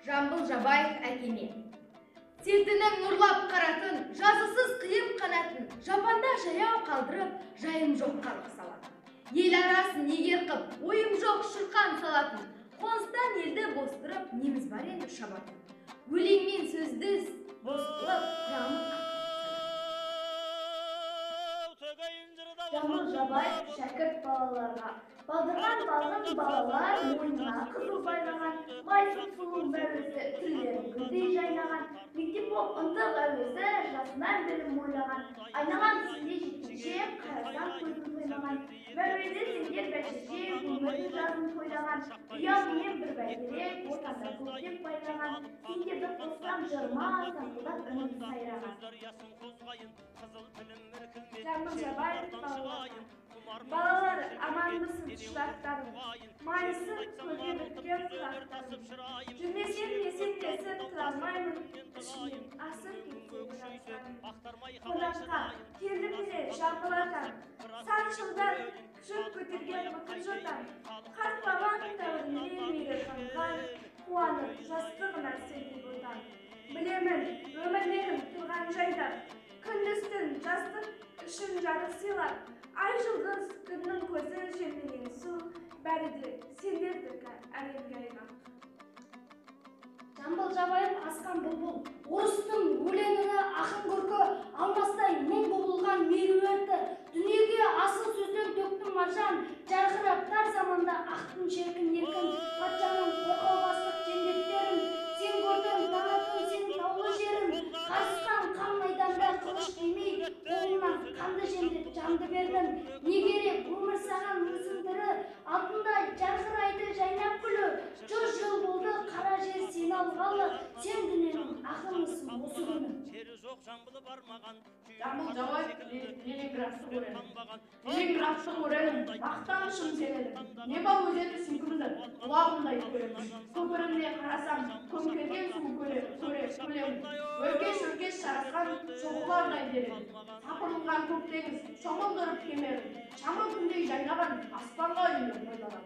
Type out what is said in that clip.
Жамбыл Жабаев әкеме. Сертінің нұрлап қаратын, жазысыз қиым қанатын, жапанда жаяу қалдырып, жайым жоқ қарлық салатын. Ел арасын егер қып, ойым жоқ шырқан салатын, қоныстан елді бостырып, неміз бар енді шабатын. Өлеңмен сөздіз, бос қылып, құрамын Жамбыл Жабаев шәкірт балаларға. Балдырған балғын балалар мойнына қызыл байлаған, майсып сұлу мәуізі түрлерін гүлдей жайнаған, мектеп боп ынтық әуезі жасынан білім ойлаған, айналған сенде жеткенше қарасам көзін тоймаған, мәуезі сендер бәйшеше өмірді жазын тойлаған, ұялымен бір бәйтерек ортада көктеп байлаған, сендерді қоссам жырма саңқылдап үнін сайраған. Жамбыл Жабаев балаларға. Балалар, аманбысың шырақтарым, майысы көзге біткен сұрақтарым. Жүрмесем есептесіп тұра алмаймын, ішінен асып кетсем жастарым. Қонаққа келді міне жамбыл атам, сан жылдар жүк көтерген мықын жотам. Қарт бабаң дәуірінде мейір қанған, қуанып жастығына сеніп отан. Білемін, өмірлерім тұрған жайда, күндіз-түн жастық үшін жарық сыйлап, ай жұлдыз күннің көзі желмеген су, бәрі де сендердікі әлемге айғақ. Жамбыл Жабаев асқан бұлбұл, орыстың өлеңі ақын көркі, алмастай мұң бұлбұлған меруерті, дүниеге асыл сөзден төктің маржан, жарқырап тар заманда ақтың шеркін еркін, патшаның қорқау бастық жендеттерін, сен көрдің таңатын сен таулы жерін, қарысқан қан майданда қылыш демей, қолынан қанды жендет жанды бердің, не керек өмір саған мүсіндірі, алтындай жарқырайды жайнап күлі, 100 жыл болды қара жер сені алғалы, сен дүниенің ақынысың осы күні. Жамбыл Жабаев Ленинградты көремін. Ленинградты көремін, мақтанышым сенеді. Не бал өзені сүйкімді, құлағымдай көремін. Көпіріне қарасам, көмкерген су көремін. Өркеш-өркеш жарасқан шоғылардай деремін. Сапырылған көк теңіз, шомылдырып кемерін. Шамы күндей жайнаған, аспанға үйіліп ойлаған.